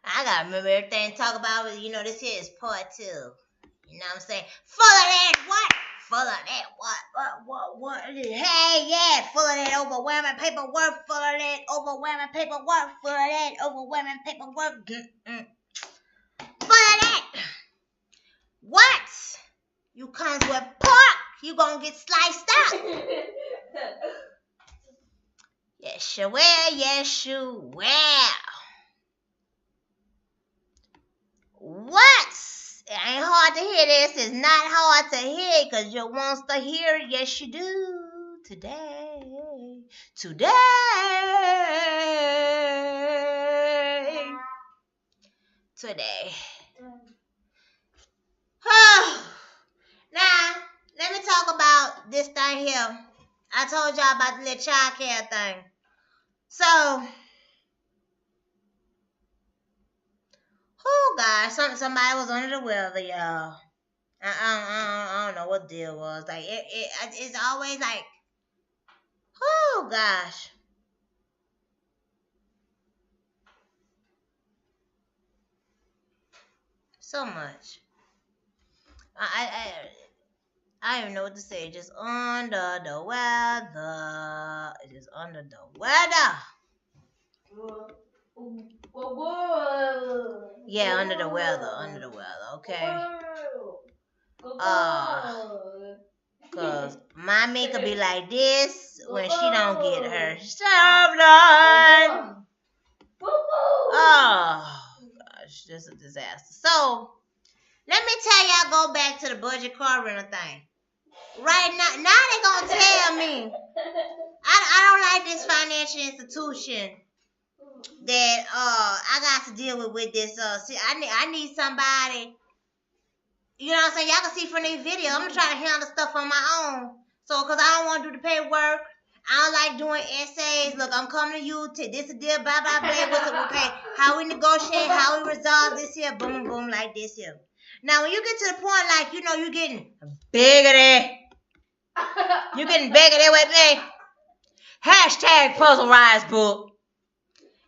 I gotta remember everything to talk about. This here is part 2. You know what I'm saying? Full of that what? Full of that what? Hey, yeah, full of that overwhelming paperwork. Full of that overwhelming paperwork. Full of that overwhelming paperwork. Full of that. What? You comes with pork, you gonna get sliced up. Yes, you will. Yes, you will. What? It ain't hard to hear this. It's not hard to hear because you want to hear it. Yes, you do. Today. Now, let me talk about this thing here. I told y'all about the little child care thing. So, oh gosh, somebody was under the weather, y'all. I don't know what the deal was. Like it's always like, oh gosh. So much. I don't even know what to say. Just under the weather. Just under the weather. Yeah, under the weather. Okay. Cause mommy could be like this when she don't get her stuff done. Oh gosh, this is a disaster. So let me tell y'all, go back to the budget car rental thing. Right now they gonna tell me I don't like this financial institution that I got to deal with this. See, I need somebody. You know what I'm saying? Y'all can see from these videos. I'm gonna try to handle stuff on my own. So, cause I don't want to do the paperwork. I don't like doing essays. Look, I'm coming to you. This a deal. Blah blah blah. What's it? Okay? How we negotiate? How we resolve this here? Boom boom like this here. Now, when you get to the point, like you're getting bigoted. You're getting bigoted with me. Hashtag puzzle-rise book.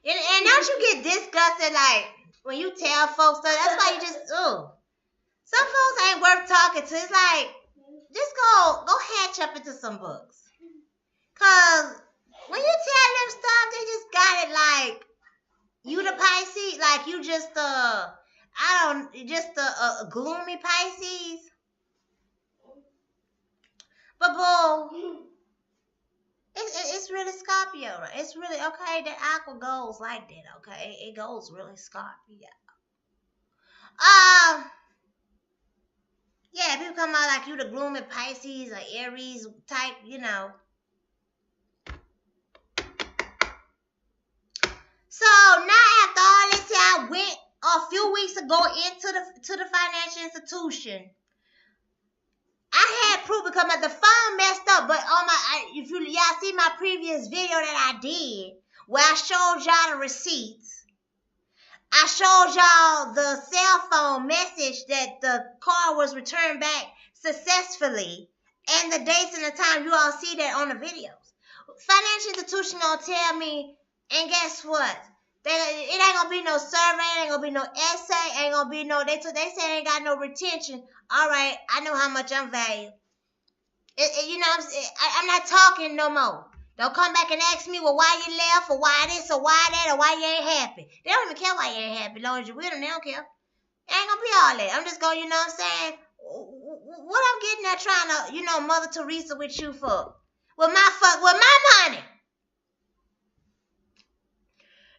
And don't you get disgusted like when you tell folks stuff? That's why you just some folks ain't worth talking to. It's like, just go hatch up into some books. Cause when you tell them stuff, they just got it like you the Pisces, like you just a gloomy Pisces. But boo, it's really Scorpio. Right? It's really okay. That aqua goes like that. Okay, it goes really Scorpio. Yeah, people come out like you the gloomy Pisces or Aries type, So now after all this, I went a few weeks ago into the financial institution. I had proof because the phone messed up, but if y'all see my previous video that I did where I showed y'all the receipts, I showed y'all the cell phone message that the car was returned back successfully, and the dates and the time. You all see that on the videos. Financial institution gonna tell me, and guess what? It ain't gonna be no survey, ain't gonna be no essay, ain't gonna be no. They say ain't got no retention. All right, I know how much I'm valued. You know what I'm saying? I'm not talking no more. Don't come back and ask me, well, why you left, or why this, or why that, or why you ain't happy. They don't even care why you ain't happy. As long as you're with them, they don't care. It ain't gonna be all that. I'm just going, you know what I'm saying? What I'm getting at trying to, Mother Teresa with you for? With my money.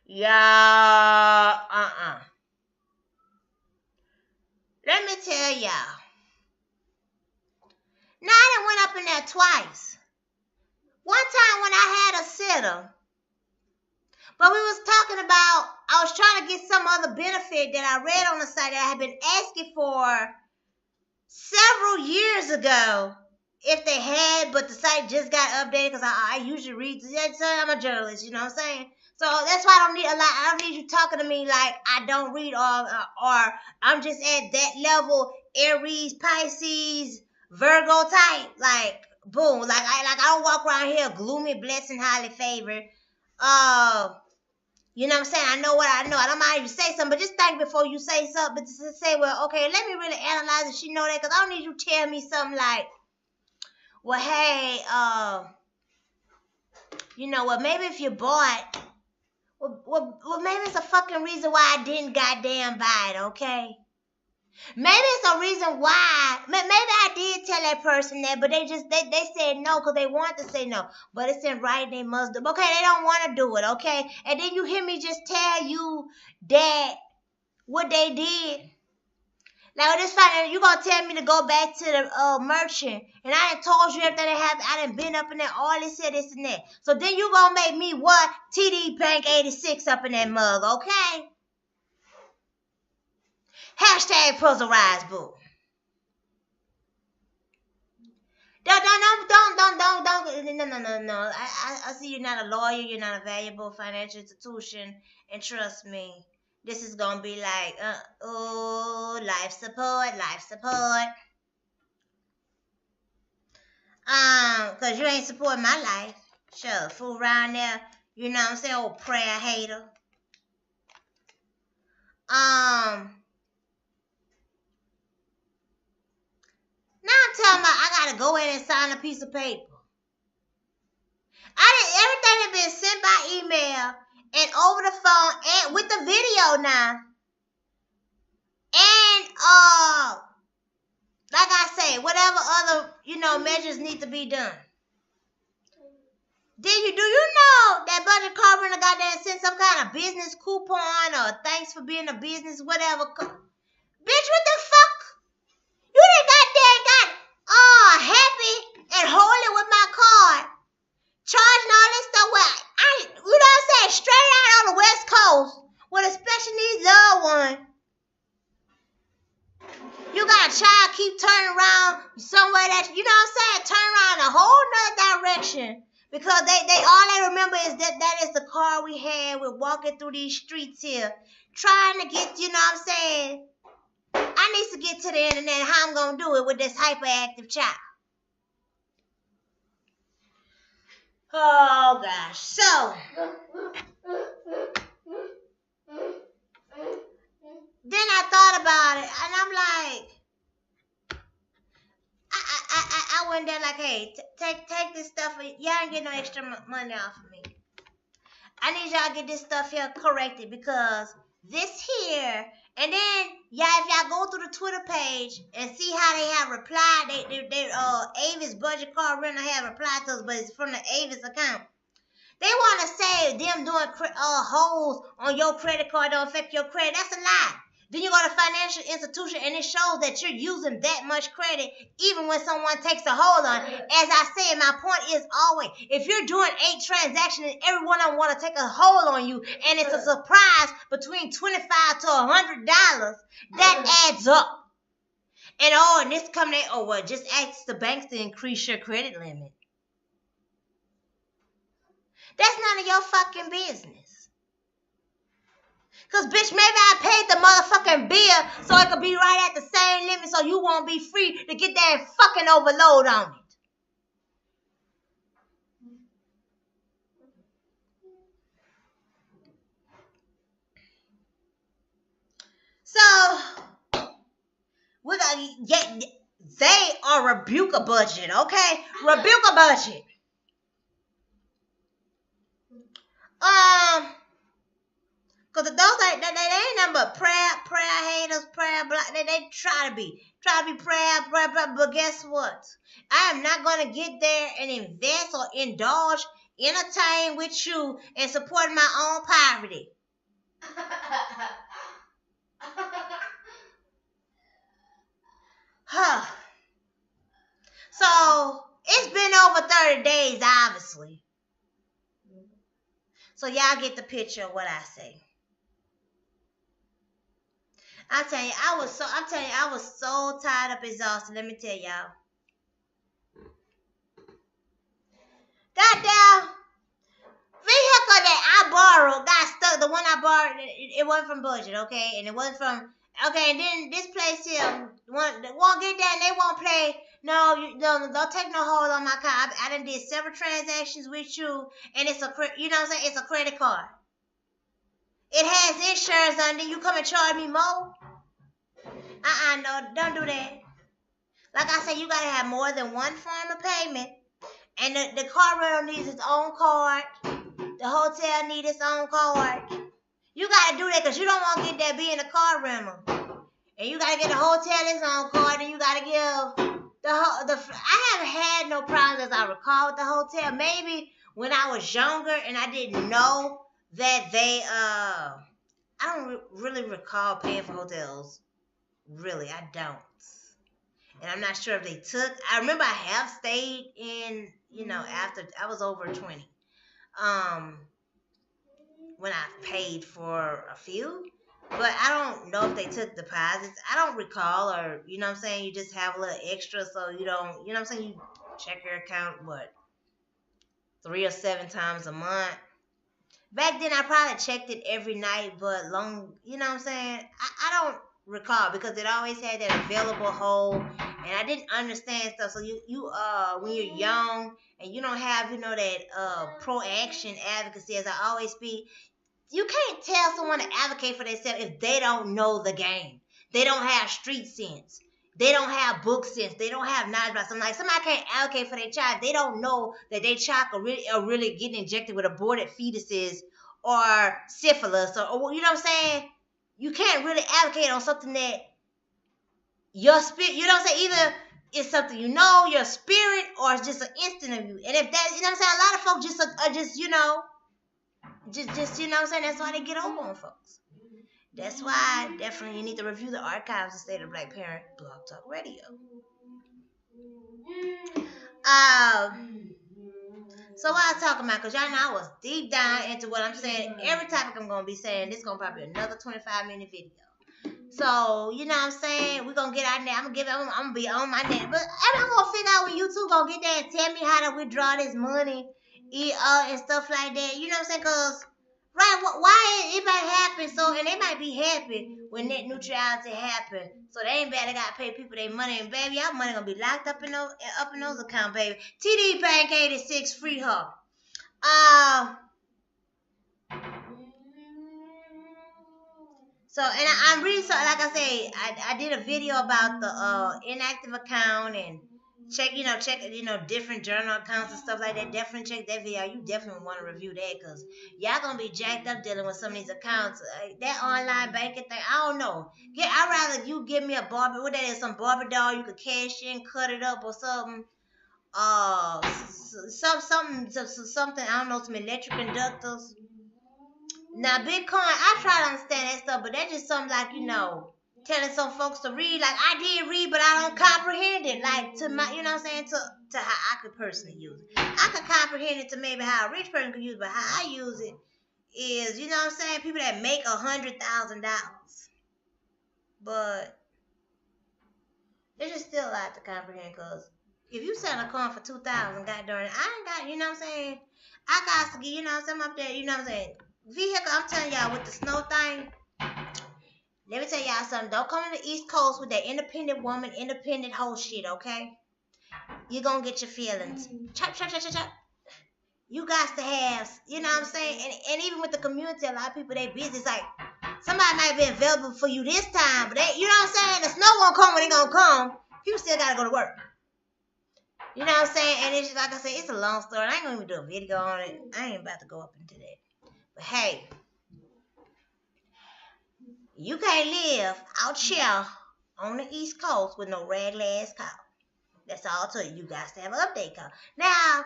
Yeah, Let me tell y'all. Now, I done went up in there twice. One time when I had a sitter, but we was talking about, I was trying to get some other benefit that I read on the site that I had been asking for several years ago if they had, but the site just got updated because I usually read. I'm a journalist, you know what I'm saying? So that's why I don't need you talking to me like I don't read or I'm just at that level, Aries, Pisces, Virgo type. Like, boom. Like I don't walk around here gloomy, blessed, and highly favored. You know what I'm saying? I know what I know. I don't mind if you say something, but just think before you say something. But just say, well, okay, let me really analyze it. She know that, because I don't need you to tell me something like, well, hey, well, maybe if you bought, well, maybe it's a fucking reason why I didn't goddamn buy it, okay? Maybe it's a reason why. Maybe I did tell that person that, but they said no because they wanted to say no. But it's in writing. They must do. Okay, they don't want to do it. Okay, and then you hear me just tell you that what they did. Like this fine, you gonna tell me to go back to the merchant, and I done told you everything that happened. I done been up in there, all this here, this and that. So then you gonna make me what? TD Bank 86 up in that mug, okay? Hashtag puzzle rise, boo. Don't. No. I see you're not a lawyer. You're not a valuable financial institution, and trust me, this is gonna be like, life support. Cause you ain't supporting my life. Sure, fool around there. You know what I'm saying? Old prayer hater. Now I'm talking about I gotta go in and sign a piece of paper. Everything had been sent by email and over the phone and with the video now. And like I say, whatever other measures need to be done. Do you know that Budget Carpenter goddamn sent some kind of business coupon or thanks for being a business whatever? Bitch, what the fuck? You done got happy and holy with my card. Charging all this stuff straight out on the West Coast with a special needs loved one. You got a child keep turning around somewhere that, turn around a whole nother direction. Because all they remember is that is the car we had. We're walking through these streets here. Trying to get, I need to get to the internet. How I'm going to do it with this hyperactive child. Oh, gosh. So, then I thought about it, and I'm like, I went there like, hey, take this stuff. Y'all ain't getting no extra money off of me. I need y'all to get this stuff here corrected because this here, and then if y'all go through the Twitter page and see how they have replied, Avis Budget Card Rental have replied to us, but it's from the Avis account. They want to say them doing holes on your credit card don't affect your credit. That's a lie. Then you go to financial institution and it shows that you're using that much credit even when someone takes a hold on it. As I said, my point is always, if you're doing 8 transactions and every one of them want to take a hold on you and it's a surprise between $25 to $100, that adds up. And this company, just ask the banks to increase your credit limit. That's none of your fucking business. Because, bitch, maybe I paid the motherfucking bill so it could be right at the same limit so you won't be free to get that and fucking overload on it. So, we're going to get, they are rebuke a budget, okay? Rebuke a budget. Because those they ain't nothing but prayer haters, prayer block. They try to be prayer, but guess what? I am not going to get there and invest or indulge, entertain with you and support my own poverty. So, it's been over 30 days, obviously. So, y'all get the picture of what I say. I'm telling you, I was so tired up, exhausted. Let me tell y'all. Goddamn vehicle that I borrowed got stuck. The one I borrowed, it wasn't from budget, okay? And it wasn't from, okay, and then this place here, won't get there and they won't play. No, don't take no hold on my car. I done did several transactions with you, and it's a, you know what I'm saying? It's a credit card. It has insurance under you. Come and charge me more? No, don't do that. Like I said, you gotta have more than one form of payment. And the car rental needs its own card. The hotel needs its own card. You gotta do that because you don't want to get that being a car rental. And you gotta get the hotel its own card, and you gotta give I haven't had no problems as I recall with the hotel. Maybe when I was younger and I didn't know that they I don't really recall paying for hotels. Really, I don't. And I'm not sure if they took. I remember I have stayed in, after I was over 20. When I paid for a few. But I don't know if they took deposits. I don't recall, or, you know what I'm saying, you just have a little extra so you don't, you know what I'm saying, you check your account, 3 or 7 times a month. Back then, I probably checked it every night, but you know what I'm saying, I don't recall because it always had that available hold, and I didn't understand stuff. So you when you're young and you don't have, that pro-action advocacy, as I always speak, you can't tell someone to advocate for themselves if they don't know the game. They don't have street sense. They don't have book sense. They don't have knowledge about something. Like, somebody can't advocate for their child. They don't know that their child are really getting injected with aborted fetuses or syphilis, or you know what I'm saying? You can't really advocate on something that your spirit, you know what I'm saying? Either it's something your spirit, or it's just an instinct of you. And if that, you know what I'm saying? A lot of folks are just, just you know what I'm saying? That's why they get over on folks. That's why definitely you need to review the archives of State of Black Parent Blog Talk Radio. So what I talking about? Because y'all know I was deep down into what I'm saying. Every topic I'm going to be saying, this is going to probably be another 25-minute video. So, you know what I'm saying? We're going to get out there. I'm going to be on my net. But I'm going to figure out when YouTube going to get there and tell me how to withdraw this money and stuff like that. You know what I'm saying? Because, right, why it might happen. So, and they might be happy when net neutrality happen. So they ain't bad. They got to pay people their money. And, baby, y'all money going to be locked up in those accounts, baby. TD Bank 86, free her. So, and I'm really sorry, like I say, I did a video about the inactive account and check different journal accounts and stuff like that. Definitely check that video. You definitely want to review that because y'all going to be jacked up dealing with some of these accounts. That online banking thing, I don't know. I'd rather you give me a Barbie, what that is, some Barbie doll you could cash in, cut it up or something. Something, I don't know, some electric conductors. Now, Bitcoin, I try to understand that stuff, but that's just something like, telling some folks to read. Like, I did read, but I don't comprehend it. Like, to my, you know what I'm saying, to how I could personally use it. I could comprehend it to maybe how a rich person could use it, but how I use it is, you know what I'm saying, people that make $100,000. But it's just still a lot to comprehend, because if you sell a coin for $2,000, God darn it, I ain't got, you know what I'm saying, I got to get, you know what I'm saying, up there, you know what I'm saying, vehicle, I'm telling y'all, with the snow thing, let me tell y'all something. Don't come to the East Coast with that independent woman, independent whole shit, okay? You're going to get your feelings. Chop, chop, chop, chop, chop. You got to have, you know what I'm saying? And even with the community, a lot of people, they busy. It's like, somebody might be available for you this time, but they, you know what I'm saying? The snow won't come when it going to come. People still got to go to work. You know what I'm saying? And it's like I said, it's a long story. I ain't going to even do a video on it. I ain't about to go up into that. But hey, you can't live out here on the East Coast with no regular ass car. That's all to you. You got to have an update car. Now,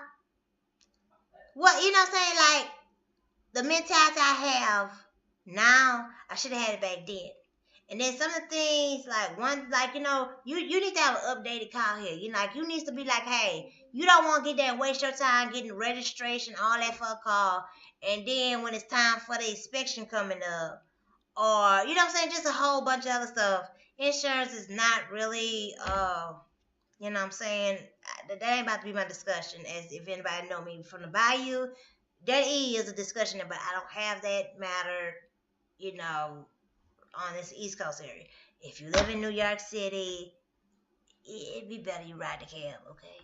what, you know what I'm saying? Like, the mentality I have now, I should have had it back then. And then some of the things, you need to have an updated car here. You need to be like, hey, you don't want to get there and waste your time getting registration, all that for a car. And then when it's time for the inspection coming up, or, you know what I'm saying, just a whole bunch of other stuff. Insurance is not really, you know what I'm saying, that ain't about to be my discussion. As if anybody know me from the Bayou, that is a discussion, but I don't have that matter, on this East Coast area. If you live in New York City, it'd be better you ride the cab, okay?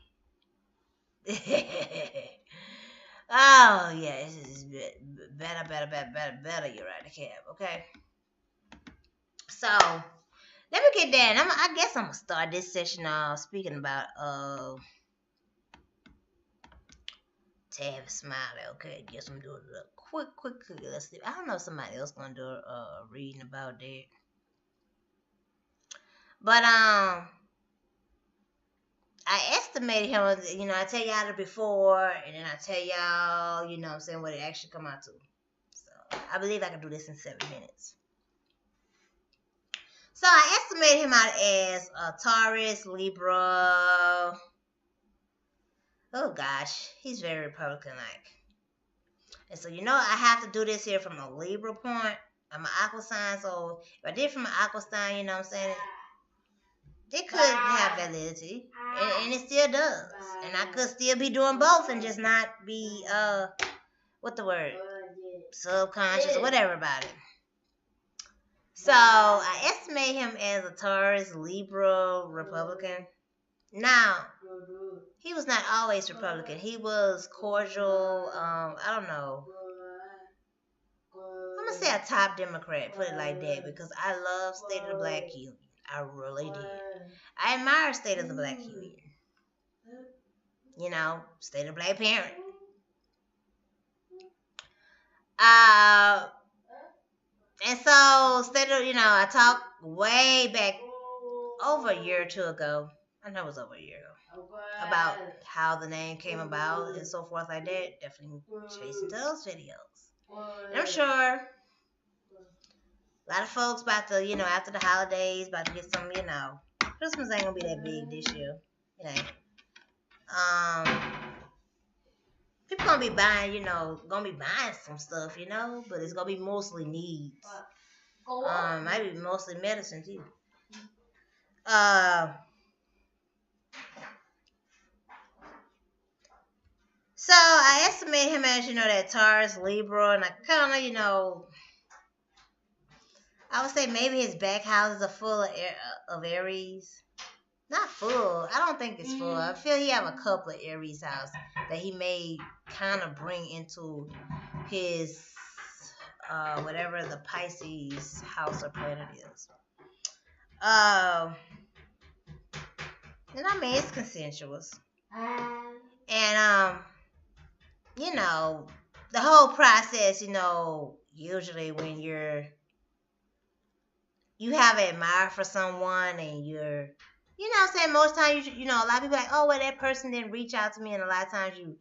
Oh yeah, this is better. You're right, the cab. Okay. So let me get that. I guess I'm gonna start this session off speaking about Tavis Smiley. Okay, guess I'm doing a quick. Let's see. I don't know if somebody else gonna do reading about that. But I estimated him. I tell y'all it before, and then I tell y'all, what I'm saying, what it actually come out to. So I believe I can do this in 7 minutes. So I estimated him out as a Taurus, Libra. Oh gosh, he's very Republican-like. And so I have to do this here from a Libra point. I'm an aqua sign, so if I did from an aqua sign, what I'm saying, it could have validity, and it still does. And I could still be doing both and just not be what the word, subconscious or whatever about it. So I estimate him as a Taurus, Libra, Republican. Now, he was not always Republican. He was cordial. I don't know. I'm gonna say a top Democrat, put it like that, because I love State of the Black Union. I really did. I admire State of the Black Union. State of the Black Parent. And so State of, I talked way back over a year or two ago. I know it was over a year ago. About how the name came about and so forth like that. Definitely chasing those videos. And I'm sure a lot of folks about to, after the holidays, about to get some, Christmas ain't gonna be that big this year. It ain't. People gonna be buying, some stuff, but it's gonna be mostly needs. Might be mostly medicine too. So I estimate him as, that Taurus, Libra, and I kind of, I would say maybe his back houses are full of Aries. Not full. I don't think it's full. I feel he have a couple of Aries houses that he may kind of bring into his whatever the Pisces house or planet is. And I mean it's consensuous. And the whole process, usually when you have an admire for someone and you're, I'm saying, most times, a lot of people are like, oh, well, that person didn't reach out to me. And a lot of times you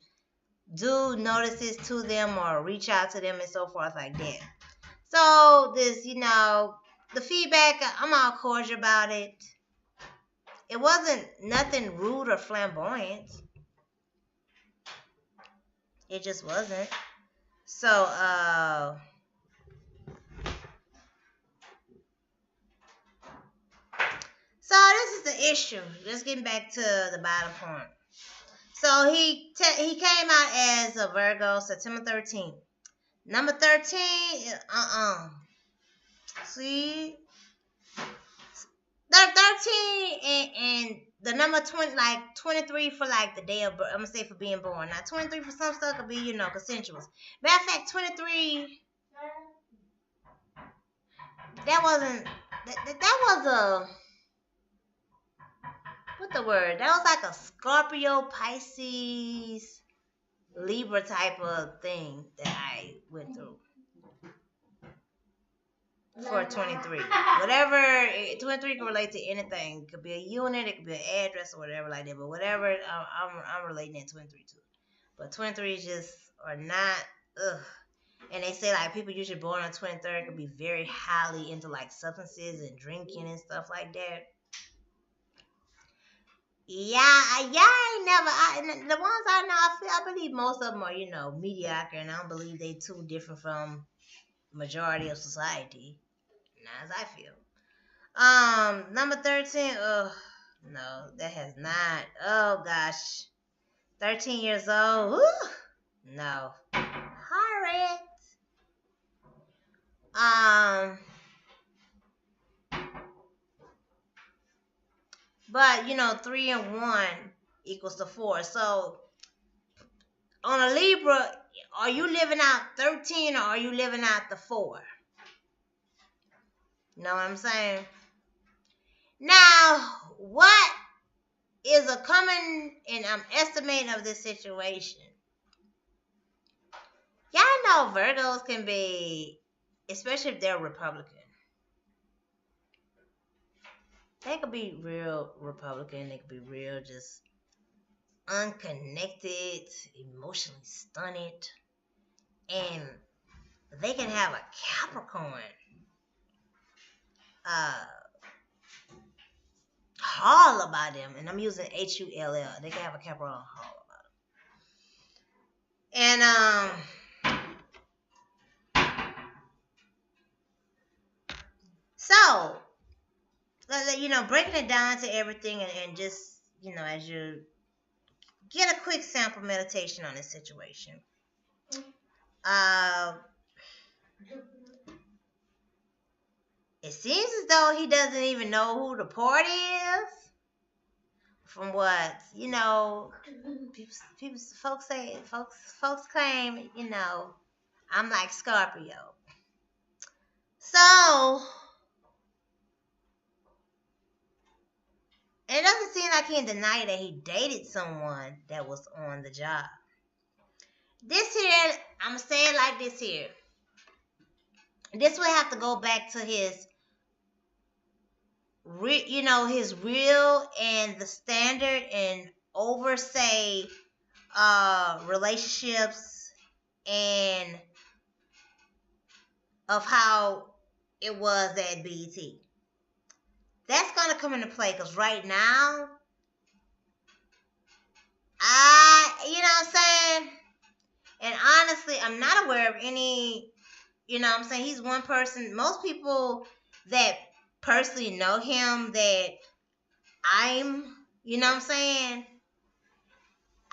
do notices to them or reach out to them and so forth like that. So this, the feedback, I'm all cordial about it. It wasn't nothing rude or flamboyant. It just wasn't. So, so this is the issue. Just getting back to the bottom point. So he came out as a Virgo, September 13th. Number 13, See, 13 and the number 20, like 23 for like the day of birth. I'm gonna say for being born. Now 23 for some stuff could be, consensual. Matter of fact, 23. That wasn't. That was a. What the word? That was like a Scorpio, Pisces, Libra type of thing that I went through for 23. Whatever, 23 can relate to anything. It could be a unit, it could be an address or whatever like that. But whatever, I'm relating that 23 to. But 23 just are not, ugh. And they say like people usually born on 23rd could be very highly into like substances and drinking and stuff like that. Yeah, I ain't never. The ones I know, I believe most of them are, mediocre, and I don't believe they too different from majority of society. Not as I feel. Number 13. No, that has not. Oh gosh, 13 years old. Whew, no, horrid. But 3 and 1 equals to 4. So on a Libra, are you living out 13 or are you living out the 4? You know what I'm saying? Now, what is a common and I'm estimating of this situation? Y'all know Virgos can be, especially if they're Republican. They could be real Republican. They could be real just unconnected, emotionally stunted. And they can have a Capricorn Hall about them. And I'm using Hull. They can have a Capricorn Hall about them. And so, breaking it down to everything and just, as you get a quick sample meditation on this situation. It seems as though he doesn't even know who the party is. From what, folks claim, I'm like Scorpio. So, it doesn't seem like he can deny that he dated someone that was on the job. This here, I'm going to say it like this here. This would have to go back to his real and the standard and oversay relationships and of how it was at BET. That's going to come into play because right now, you know what I'm saying? And honestly, I'm not aware of any, he's one person. Most people that personally know him that I'm,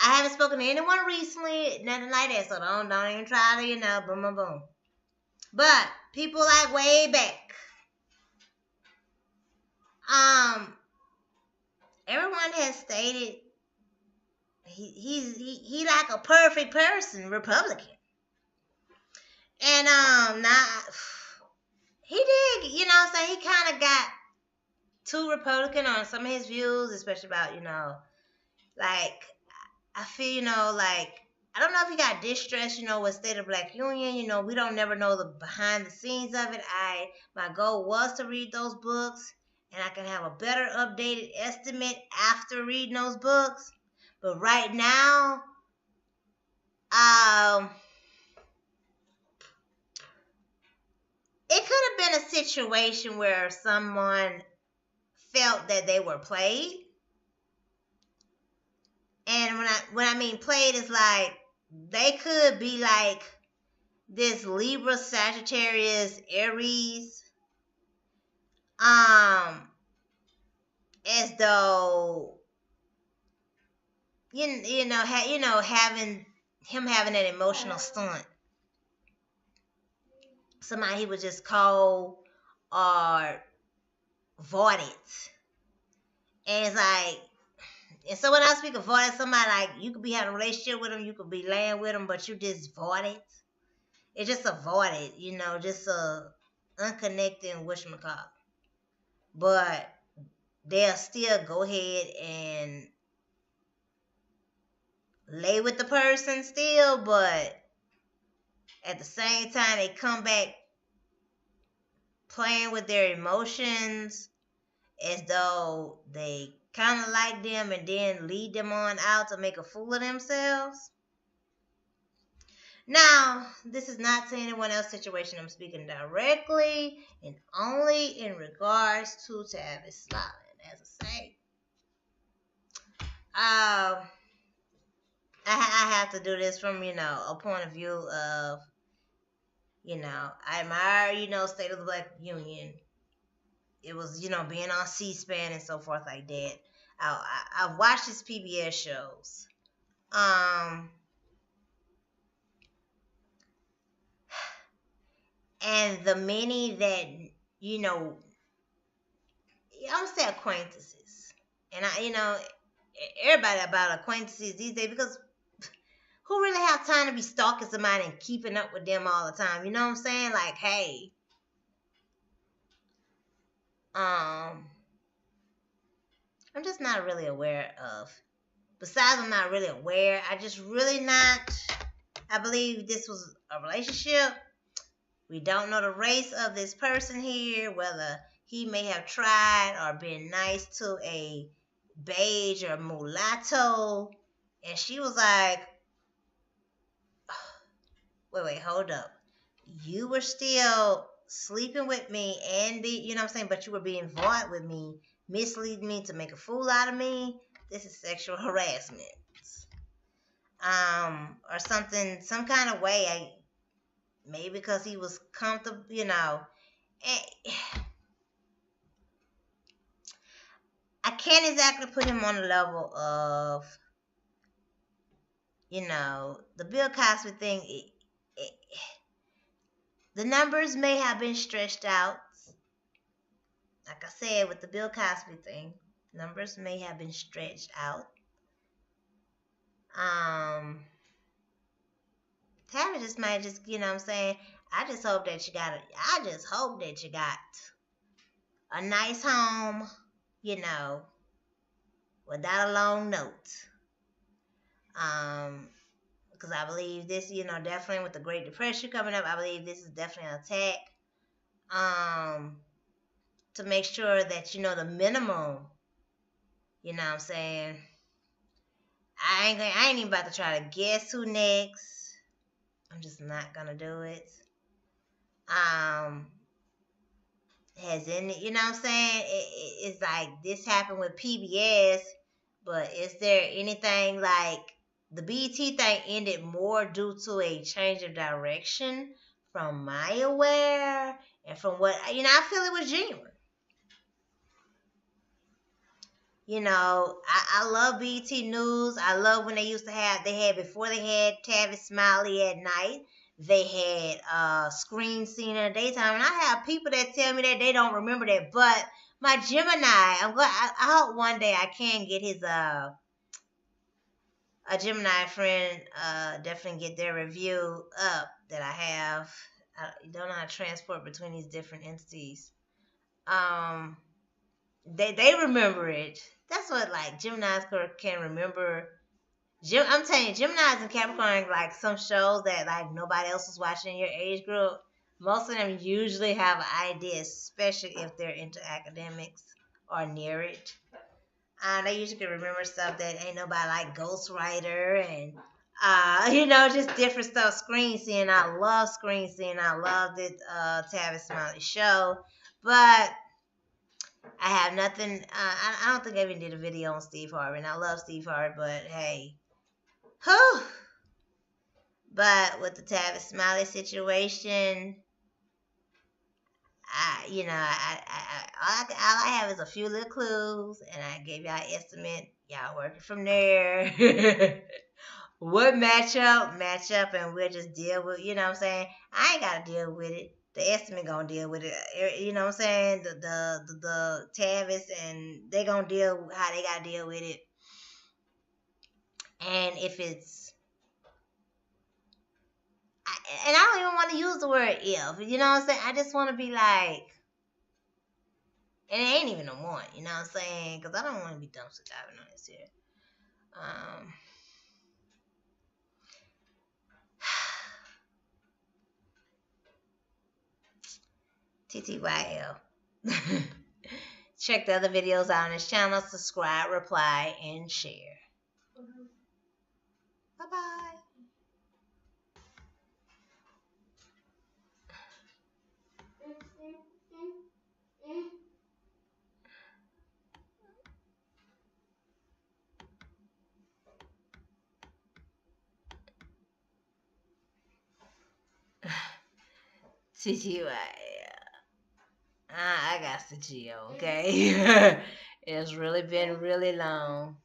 I haven't spoken to anyone recently, nothing like that. So don't even try to, boom, boom, boom. But people like way back, everyone has stated he like a perfect person, Republican. And now he did, he kind of got too Republican on some of his views, especially about, like I feel, I don't know if he got distressed, with State of Black Union. We don't never know the behind the scenes of it. My goal was to read those books, and I can have a better updated estimate after reading those books. But right now, it could have been a situation where someone felt that they were played. And when I mean played, is like they could be like this Libra, Sagittarius, Aries, as though having an emotional stunt. Somebody he would just call or void it. And it's like, and so when I speak of void, somebody like you could be having a relationship with them, you could be laying with them, but you just void it. It's just a void, just a unconnected whatchamacallit. But they'll still go ahead and lay with the person still, but at the same time they come back playing with their emotions as though they kind of like them and then lead them on out to make a fool of themselves. Now, this is not to anyone else's situation. I'm speaking directly and only in regards to Tavis Smiley. As I say, I have to do this from, a point of view of, I admire, State of the Black Union. It was, being on C-SPAN and so forth like that. I've watched his PBS shows. And the many that, I'm going to say acquaintances. And everybody about acquaintances these days because who really have time to be stalking somebody and keeping up with them all the time? You know what I'm saying? Like, hey, I'm just not really aware of. Besides, I'm not really aware. I just really not. I believe this was a relationship. We don't know the race of this person here, whether he may have tried or been nice to a beige or mulatto. And she was like, wait, hold up. You were still sleeping with me and you know what I'm saying, but you were being void with me, misleading me to make a fool out of me. This is sexual harassment. Or something, some kind of way. Maybe because he was comfortable, you know. I can't exactly put him on the level of, you know, the Bill Cosby thing. The numbers may have been stretched out. Like I said, with the Bill Cosby thing, numbers may have been stretched out. Tavis just might just, you know what I'm saying? I just hope that you got a nice home, you know, without a long note. Because I believe this, you know, definitely with the Great Depression coming up, I believe this is definitely an attack. To make sure that, you know, the minimum, you know what I'm saying? I ain't even about to try to guess who next. I'm just not gonna do it. Has any, you know what I'm saying? It's like this happened with PBS, but is there anything like the BT thing ended more due to a change of direction from my aware and from what, you know, I feel it was genuine. You know, I love BT News. I love when they had before they had Tavis Smiley at night. They had screen scene in the daytime, and I have people that tell me that they don't remember that. But my Gemini, I hope one day I can get his a Gemini friend definitely get their review up that I have. I don't know how to transport between these different entities. They remember it. That's what like Geminis can remember. I'm telling you, Geminis and Capricorn, like some shows that like nobody else is watching in your age group. Most of them usually have an idea, especially if they're into academics or near it. They usually can remember stuff that ain't nobody like Ghostwriter and you know, just different stuff. Screen seeing, I love screen seeing. I love the Tavis Smiley show, but I have nothing. I don't think I even did a video on Steve Harvey, and I love Steve Harvey, but hey, whew. But with the Tavis Smiley situation, all I have is a few little clues, and I gave y'all an estimate. Y'all working from there. What match up, and we'll just deal with. You know what I'm saying? I ain't gotta deal with it. The estimate gonna deal with it. You know what I'm saying? The Tavis, and they gonna deal how they gotta deal with it. And if it's, and I don't even want to use the word if. You know what I'm saying? I just want to be like, and it ain't even a want. You know what I'm saying? Because I don't want to be dumpster diving on this here. TTYL. Check the other videos out on this channel. Subscribe, reply, and share. Bye-bye. TTYL. I got the Geo, okay? It's really been really long.